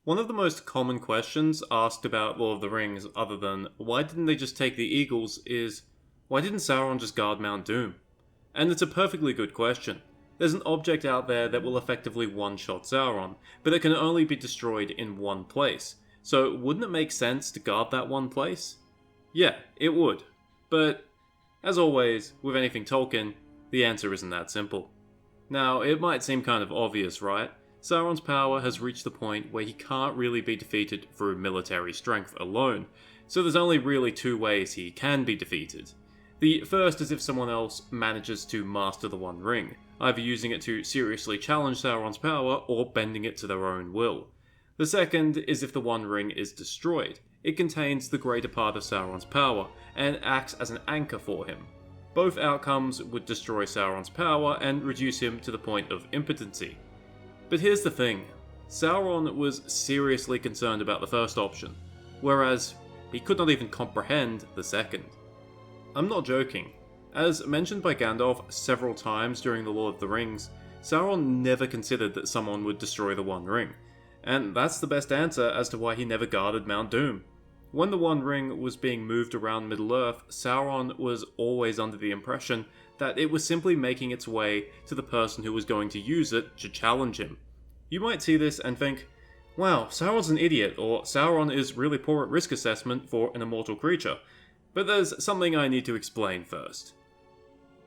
One of the most common questions asked about Lord of the Rings, other than why didn't they just take the Eagles, is why didn't Sauron just guard Mount Doom? And it's a perfectly good question. There's an object out there that will effectively one-shot Sauron, but it can only be destroyed in one place. So wouldn't it make sense to guard that one place? Yeah, it would. But, as always, with anything Tolkien, the answer isn't that simple. Now, it might seem kind of obvious, right? Sauron's power has reached the point where he can't really be defeated through military strength alone, so there's only really two ways he can be defeated. The first is if someone else manages to master the One Ring, either using it to seriously challenge Sauron's power or bending it to their own will. The second is if the One Ring is destroyed. It contains the greater part of Sauron's power, and acts as an anchor for him. Both outcomes would destroy Sauron's power and reduce him to the point of impotency. But here's the thing, Sauron was seriously concerned about the first option, whereas he could not even comprehend the second. I'm not joking. As mentioned by Gandalf several times during The Lord of the Rings, Sauron never considered that someone would destroy the One Ring, and that's the best answer as to why he never guarded Mount Doom. When the One Ring was being moved around Middle-earth, Sauron was always under the impression that it was simply making its way to the person who was going to use it to challenge him. You might see this and think, wow, Sauron's an idiot, or Sauron is really poor at risk assessment for an immortal creature. But there's something I need to explain first.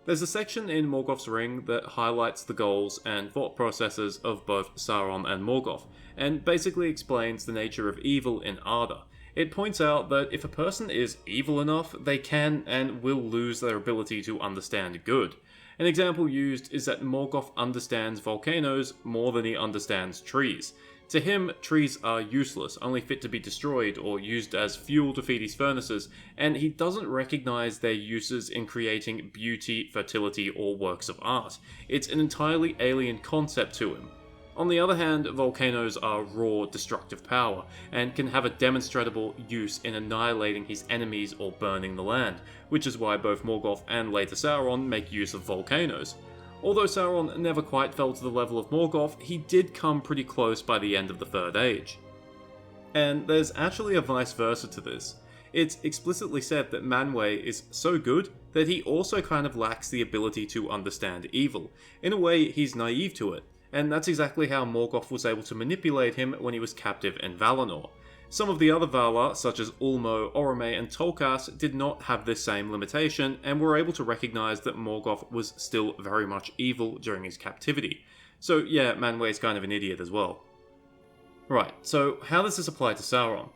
There's a section in Mordochs Ring that highlights the goals and thought processes of both Sauron and Morgoth, and basically explains the nature of evil in Arda. It points out that if a person is evil enough, they can and will lose their ability to understand good. An example used is that Morgoth understands volcanoes more than he understands trees. To him, trees are useless, only fit to be destroyed or used as fuel to feed his furnaces, and he doesn't recognize their uses in creating beauty, fertility, or works of art. It's an entirely alien concept to him. On the other hand, volcanoes are raw, destructive power, and can have a demonstrable use in annihilating his enemies or burning the land, which is why both Morgoth and later Sauron make use of volcanoes. Although Sauron never quite fell to the level of Morgoth, he did come pretty close by the end of the Third Age. And there's actually a vice versa to this. It's explicitly said that Manway is so good that he also kind of lacks the ability to understand evil. In a way, he's naive to it. And that's exactly how Morgoth was able to manipulate him when he was captive in Valinor. Some of the other Valar, such as Ulmo, Orome, and Tolkas, did not have this same limitation, and were able to recognise that Morgoth was still very much evil during his captivity. So yeah, Manway's kind of an idiot as well. Right, so how does this apply to Sauron?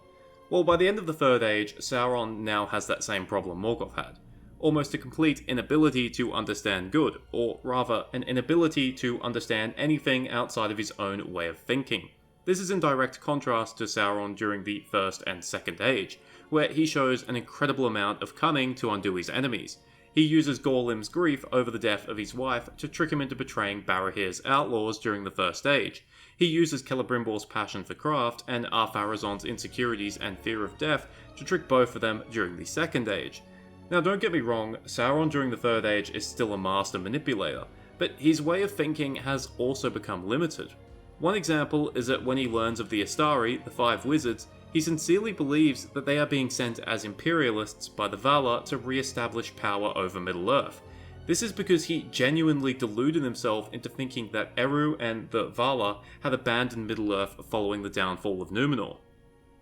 Well, by the end of the Third Age, Sauron now has that same problem Morgoth had. Almost a complete inability to understand good, or rather, an inability to understand anything outside of his own way of thinking. This is in direct contrast to Sauron during the First and Second Age, where he shows an incredible amount of cunning to undo his enemies. He uses Gorlim's grief over the death of his wife to trick him into betraying Barahir's outlaws during the First Age. He uses Celebrimbor's passion for craft and Ar-Pharazôn's insecurities and fear of death to trick both of them during the Second Age. Now don't get me wrong, Sauron during the Third Age is still a master manipulator, but his way of thinking has also become limited. One example is that when he learns of the Astari, the Five Wizards, he sincerely believes that they are being sent as imperialists by the Valar to re-establish power over Middle-earth. This is because he genuinely deluded himself into thinking that Eru and the Valar had abandoned Middle-earth following the downfall of Númenor.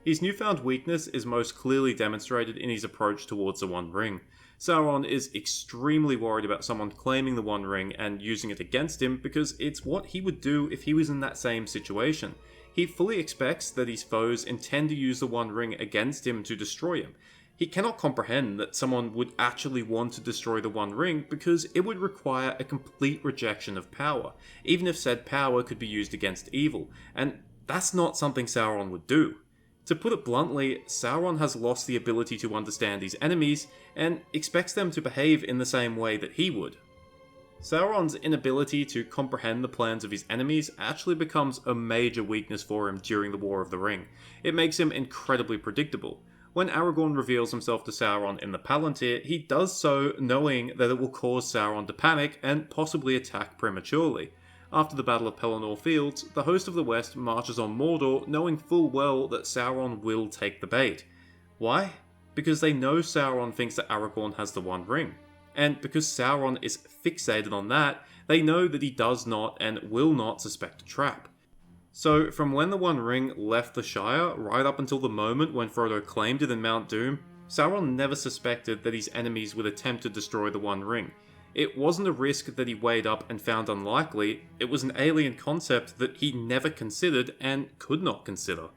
His newfound weakness is most clearly demonstrated in his approach towards the One Ring. Sauron is extremely worried about someone claiming the One Ring and using it against him because it's what he would do if he was in that same situation. He fully expects that his foes intend to use the One Ring against him to destroy him. He cannot comprehend that someone would actually want to destroy the One Ring because it would require a complete rejection of power, even if said power could be used against evil, and that's not something Sauron would do. To put it bluntly, Sauron has lost the ability to understand his enemies, and expects them to behave in the same way that he would. Sauron's inability to comprehend the plans of his enemies actually becomes a major weakness for him during the War of the Ring. It makes him incredibly predictable. When Aragorn reveals himself to Sauron in the Palantir, he does so knowing that it will cause Sauron to panic and possibly attack prematurely. after the Battle of Pelennor Fields, the host of the West marches on Mordor knowing full well that Sauron will take the bait. Why? Because they know Sauron thinks that Aragorn has the One Ring. And because Sauron is fixated on that, they know that he does not and will not suspect a trap. So, from when the One Ring left the Shire, right up until the moment when Frodo claimed it in Mount Doom, Sauron never suspected that his enemies would attempt to destroy the One Ring. It wasn't a risk that he weighed up and found unlikely, it was an alien concept that he never considered and could not consider.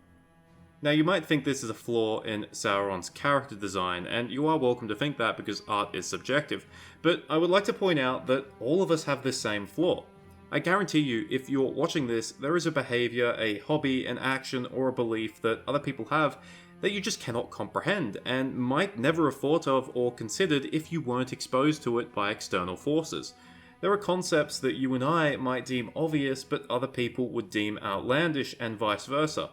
Now you might think this is a flaw in Sauron's character design, and you are welcome to think that because art is subjective, but I would like to point out that all of us have this same flaw. I guarantee you, if you're watching this, there is a behaviour, a hobby, an action, or a belief that other people have that you just cannot comprehend, and might never have thought of or considered if you weren't exposed to it by external forces. There are concepts that you and I might deem obvious, but other people would deem outlandish, and vice versa.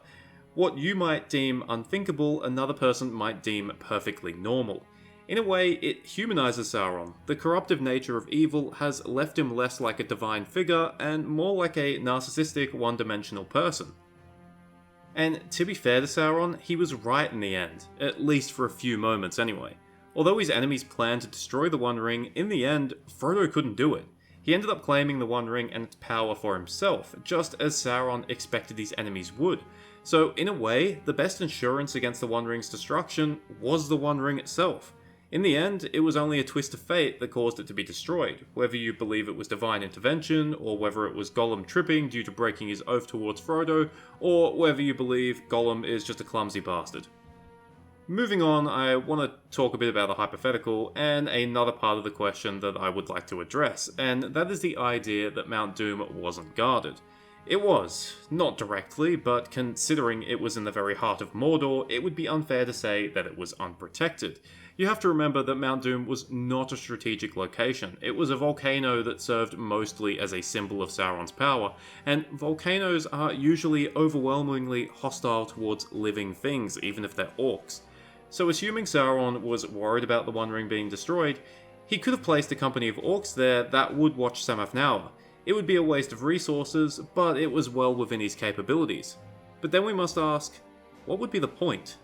What you might deem unthinkable, another person might deem perfectly normal. In a way, it humanises Sauron. The corruptive nature of evil has left him less like a divine figure, and more like a narcissistic, one-dimensional person. And to be fair to Sauron, he was right in the end, at least for a few moments anyway. Although his enemies planned to destroy the One Ring, in the end, Frodo couldn't do it. He ended up claiming the One Ring and its power for himself, just as Sauron expected his enemies would. So, in a way, the best insurance against the One Ring's destruction was the One Ring itself. In the end, it was only a twist of fate that caused it to be destroyed, whether you believe it was divine intervention, or whether it was Gollum tripping due to breaking his oath towards Frodo, or whether you believe Gollum is just a clumsy bastard. Moving on, I want to talk a bit about the hypothetical and another part of the question that I would like to address, and that is the idea that Mount Doom wasn't guarded. It was, not directly, but considering it was in the very heart of Mordor, it would be unfair to say that it was unprotected. You have to remember that Mount Doom was not a strategic location. It was a volcano that served mostly as a symbol of Sauron's power, and volcanoes are usually overwhelmingly hostile towards living things, even if they're orcs. So assuming Sauron was worried about the One Ring being destroyed, he could have placed a company of orcs there that would watch Samathnaua. It would be a waste of resources, but it was well within his capabilities. But then we must ask, what would be the point?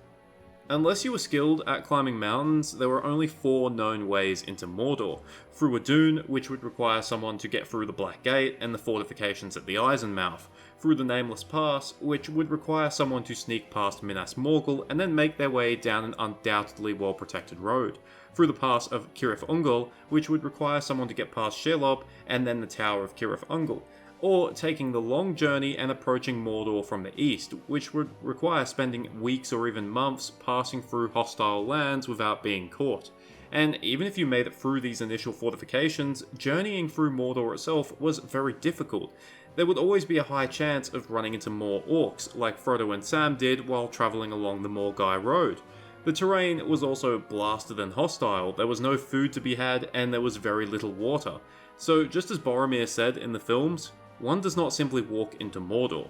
Unless you were skilled at climbing mountains, there were only 4 known ways into Mordor. Through a dune, which would require someone to get through the Black Gate and the fortifications at the Ironmouth. Through the Nameless Pass, which would require someone to sneak past Minas Morgul and then make their way down an undoubtedly well-protected road. Through the pass of Cirith Ungol, which would require someone to get past Shelob and then the Tower of Cirith Ungol. Or taking the long journey and approaching Mordor from the east, which would require spending weeks or even months passing through hostile lands without being caught. And even if you made it through these initial fortifications, journeying through Mordor itself was very difficult. There would always be a high chance of running into more orcs, like Frodo and Sam did while travelling along the Morgai Road. The terrain was also blasted and hostile, there was no food to be had, and there was very little water. So just as Boromir said in the films, one does not simply walk into Mordor.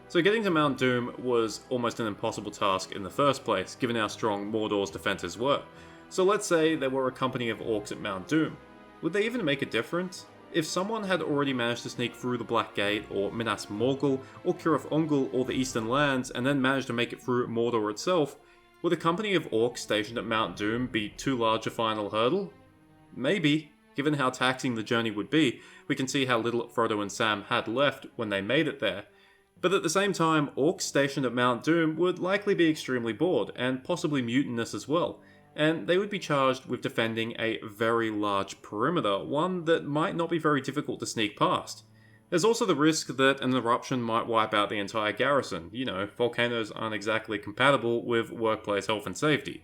So getting to Mount Doom was almost an impossible task in the first place, given how strong Mordor's defences were. So let's say there were a company of orcs at Mount Doom. Would they even make a difference? If someone had already managed to sneak through the Black Gate, or Minas Morgul, or Cirith Ungol, or the Eastern Lands, and then managed to make it through Mordor itself, would a company of orcs stationed at Mount Doom be too large a final hurdle? Maybe. Given how taxing the journey would be, we can see how little Frodo and Sam had left when they made it there. But at the same time, orcs stationed at Mount Doom would likely be extremely bored, and possibly mutinous as well, and they would be charged with defending a very large perimeter, one that might not be very difficult to sneak past. There's also the risk that an eruption might wipe out the entire garrison. You know, volcanoes aren't exactly compatible with workplace health and safety.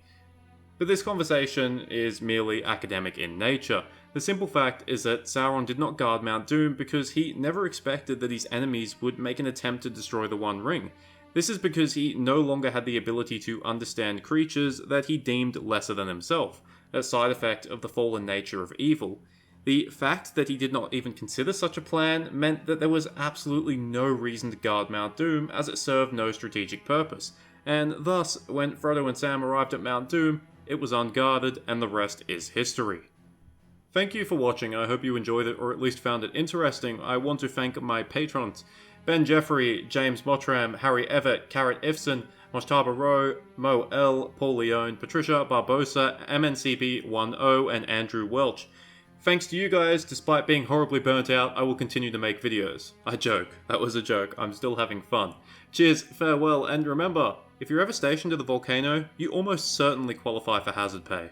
But this conversation is merely academic in nature. The simple fact is that Sauron did not guard Mount Doom because he never expected that his enemies would make an attempt to destroy the One Ring. This is because he no longer had the ability to understand creatures that he deemed lesser than himself, a side effect of the fallen nature of evil. The fact that he did not even consider such a plan meant that there was absolutely no reason to guard Mount Doom, as it served no strategic purpose, and thus, when Frodo and Sam arrived at Mount Doom, it was unguarded and the rest is history. Thank you for watching, I hope you enjoyed it or at least found it interesting. I want to thank my patrons: Ben Jeffrey, James Mottram, Harry Everett, Carrot Ifson, Moshtaba Rowe, Mo L, Paul Leone, Patricia Barbosa, MNCB10, and Andrew Welch. Thanks to you guys, despite being horribly burnt out, I will continue to make videos. I joke, that was a joke, I'm still having fun. Cheers, farewell, and remember, if you're ever stationed at the volcano, you almost certainly qualify for hazard pay.